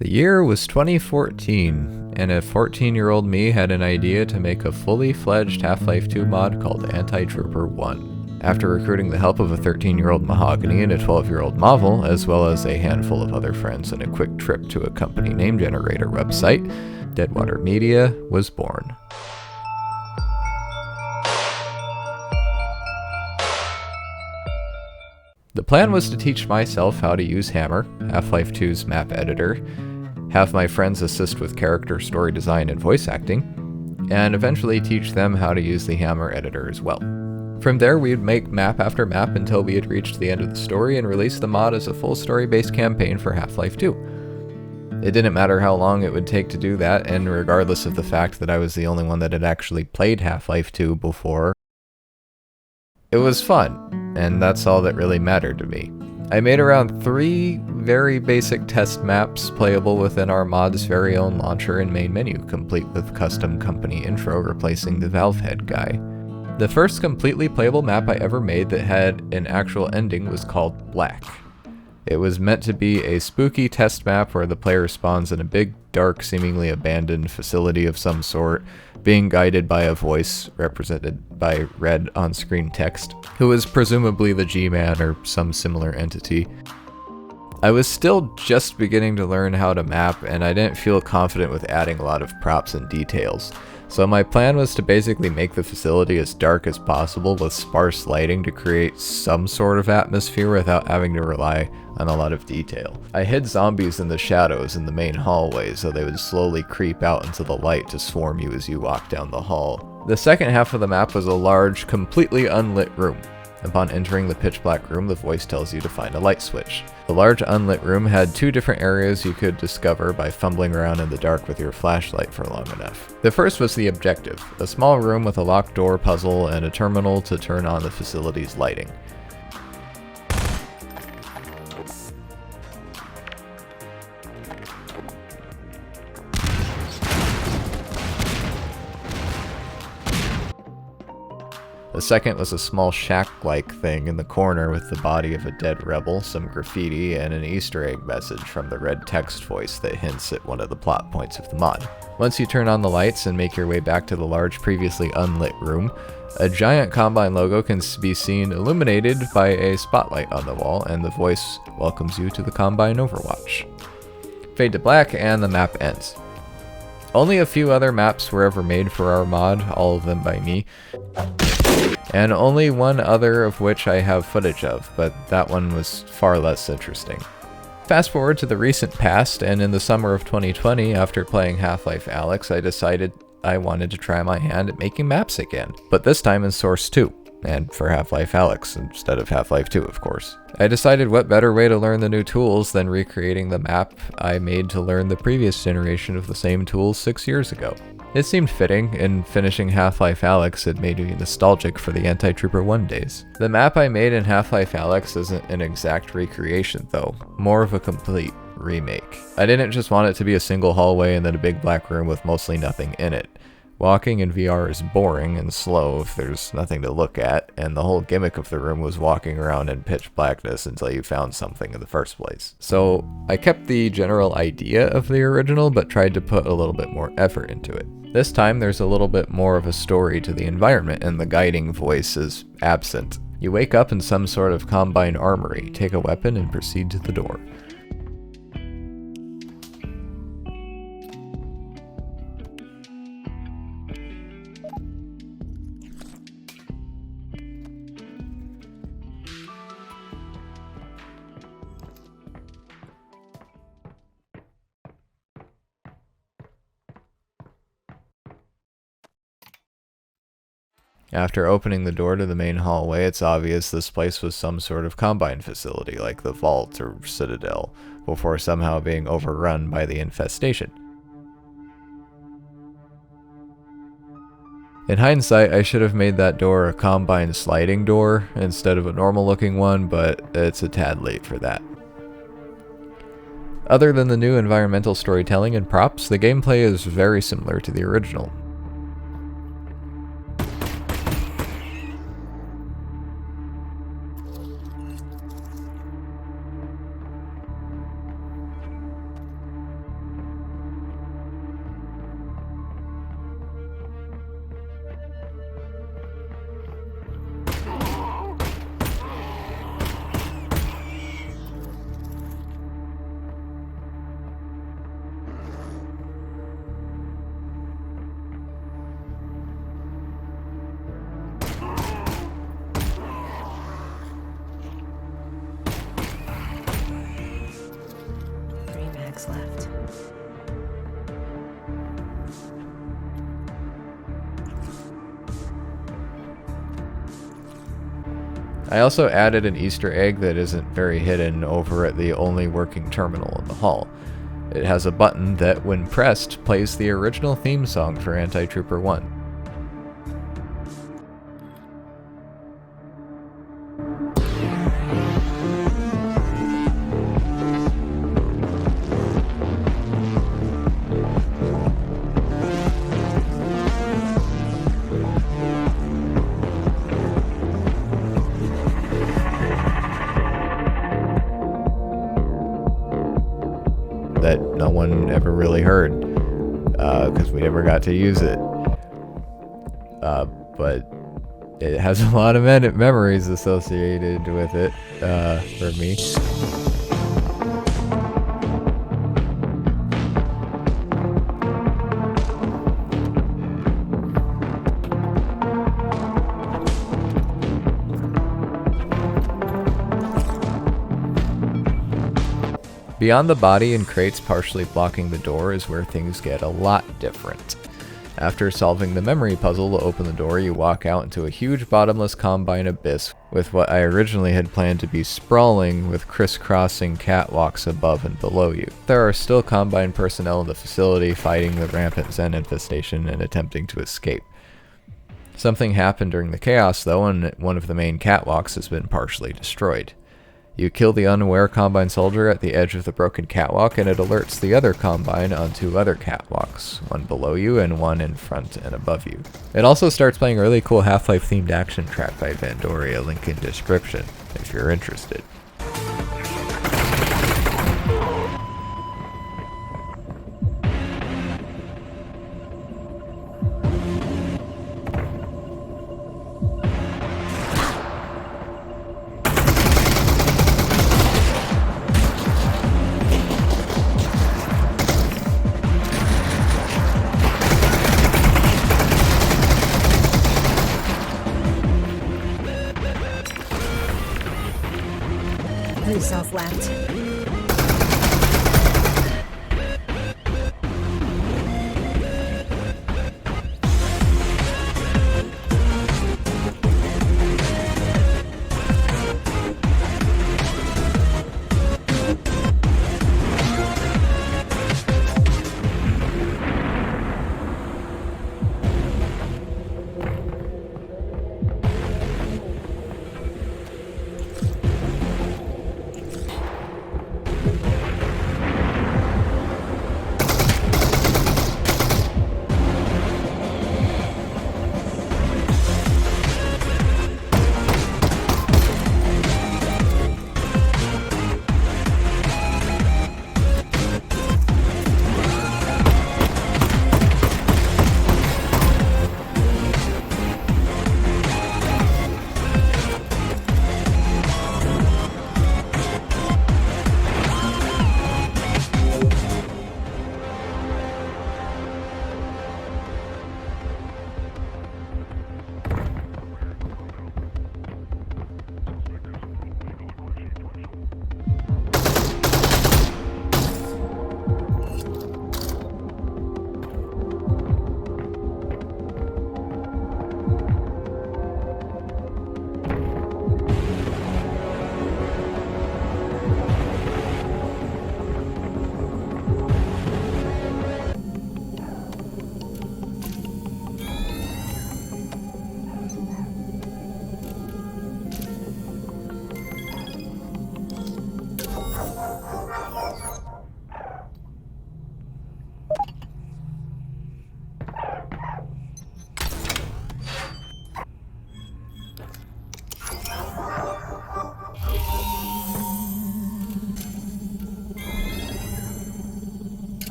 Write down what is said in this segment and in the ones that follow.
The year was 2014, and a 14-year-old me had an idea to make a fully fledged Half-Life 2 mod called Anti-Trooper 1. After recruiting the help of a 13-year-old Mahogany and a 12-year-old Marvel, as well as a handful of other friends and a quick trip to a company name generator website, Deadwater Media was born. The plan was to teach myself how to use Hammer, Half-Life 2's map editor, have my friends assist with character story design and voice acting, and eventually teach them how to use the Hammer editor as well. From there, we'd make map after map until we had reached the end of the story and released the mod as a full story-based campaign for Half-Life 2. It didn't matter how long it would take to do that, and regardless of the fact that I was the only one that had actually played Half-Life 2 before, it was fun, and that's all that really mattered to me. I made around 3 very basic test maps playable within our mod's very own launcher and main menu, complete with custom company info replacing the Valve head guy. The first completely playable map I ever made that had an actual ending was called Black. It was meant to be a spooky test map where the player spawns in a big, dark, seemingly abandoned facility of some sort, being guided by a voice represented by red on-screen text, who is presumably the G-Man or some similar entity. I was still just beginning to learn how to map, and I didn't feel confident with adding a lot of props and details. So my plan was to basically make the facility as dark as possible with sparse lighting to create some sort of atmosphere without having to rely on a lot of detail. I hid zombies in the shadows in the main hallway so they would slowly creep out into the light to swarm you as you walk down the hall. The second half of the map was a large, completely unlit room. Upon entering the pitch black room, the voice tells you to find a light switch. The large unlit room had 2 different areas you could discover by fumbling around in the dark with your flashlight for long enough. The first was the objective, a small room with a locked door puzzle and a terminal to turn on the facility's lighting. The second was a small shack-like thing in the corner with the body of a dead rebel, some graffiti, and an Easter egg message from the red text voice that hints at one of the plot points of the mod. Once you turn on the lights and make your way back to the large, previously unlit room, a giant Combine logo can be seen illuminated by a spotlight on the wall, and the voice welcomes you to the Combine Overwatch. Fade to black, and the map ends. Only a few other maps were ever made for our mod, all of them by me, and only one other of which I have footage of, but that one was far less interesting. Fast forward to the recent past, and in the summer of 2020, after playing Half-Life Alyx, I decided I wanted to try my hand at making maps again, but this time in Source 2, and for Half-Life Alyx instead of Half-Life 2, of course. I decided what better way to learn the new tools than recreating the map I made to learn the previous generation of the same tools 6 years ago. It seemed fitting, and finishing Half-Life Alyx had made me nostalgic for the Anti-Trooper 1 days. The map I made in Half-Life Alyx isn't an exact recreation though, more of a complete remake. I didn't just want it to be a single hallway and then a big black room with mostly nothing in it. Walking in VR is boring and slow if there's nothing to look at, and the whole gimmick of the room was walking around in pitch blackness until you found something in the first place. So I kept the general idea of the original, but tried to put a little bit more effort into it. This time there's a little bit more of a story to the environment, and the guiding voice is absent. You wake up in some sort of Combine armory, take a weapon, and proceed to the door. After opening the door to the main hallway, it's obvious this place was some sort of Combine facility, like the Vault or Citadel, before somehow being overrun by the infestation. In hindsight, I should have made that door a Combine sliding door instead of a normal-looking one, but it's a tad late for that. Other than the new environmental storytelling and props, the gameplay is very similar to the original. left. I also added an Easter egg that isn't very hidden over at the only working terminal in the hall. It has a button that, when pressed, plays the original theme song for Anti-Trooper 1. That no one ever really heard, because we never got to use it. But it has a lot of memories associated with it, for me. Beyond the body and crates partially blocking the door is where things get a lot different. After solving the memory puzzle to open the door, you walk out into a huge bottomless Combine abyss with what I originally had planned to be sprawling with crisscrossing catwalks above and below you. There are still Combine personnel in the facility fighting the rampant Zen infestation and attempting to escape. Something happened during the chaos though, and one of the main catwalks has been partially destroyed. You kill the unaware Combine soldier at the edge of the broken catwalk, and it alerts the other Combine on two other catwalks, one below you and one in front and above you. It also starts playing a really cool Half-Life themed action track by Vandoria, link in description, if you're interested. South left.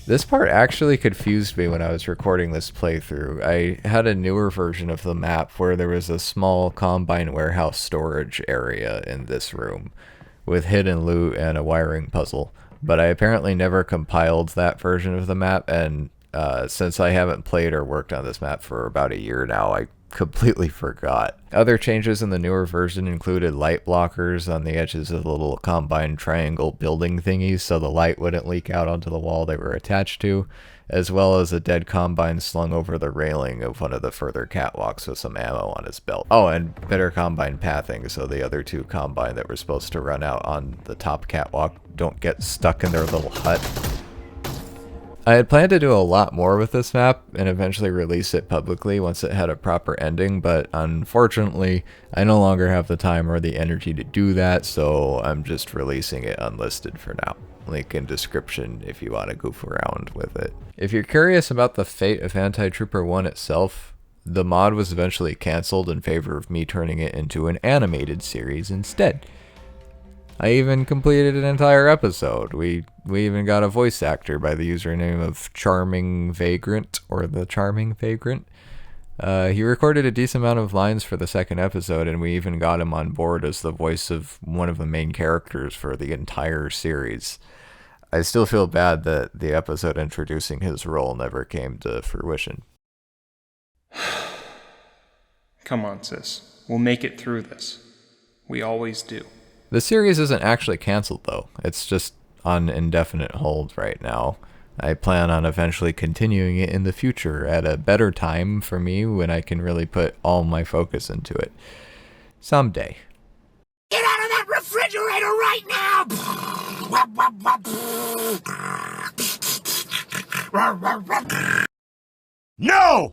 This part actually confused me when I was recording this playthrough. I had a newer version of the map where there was a small Combine warehouse storage area in this room with hidden loot and a wiring puzzle, but I apparently never compiled that version of the map, and since I haven't played or worked on this map for about a year now, I completely forgot. Other changes in the newer version included light blockers on the edges of the little combine triangle building thingies so the light wouldn't leak out onto the wall they were attached to, as well as a dead combine slung over the railing of one of the further catwalks with some ammo on his belt. Oh, and better combine pathing so the other two combine that were supposed to run out on the top catwalk don't get stuck in their little hut. I had planned to do a lot more with this map and eventually release it publicly once it had a proper ending, but unfortunately, I no longer have the time or the energy to do that, so I'm just releasing it unlisted for now. Link in description if you want to goof around with it. If you're curious about the fate of Anti-Trooper 1 itself, the mod was eventually cancelled in favor of me turning it into an animated series instead. I even completed an entire episode. We even got a voice actor by the username of Charming Vagrant, or the Charming Vagrant. He recorded a decent amount of lines for the second episode, and we even got him on board as the voice of one of the main characters for the entire series. I still feel bad that the episode introducing his role never came to fruition. Come on, sis. We'll make it through this. We always do. The series isn't actually canceled, though. It's just on indefinite hold right now. I plan on eventually continuing it in the future at a better time for me when I can really put all my focus into it. Someday. Get out of that refrigerator right now! No!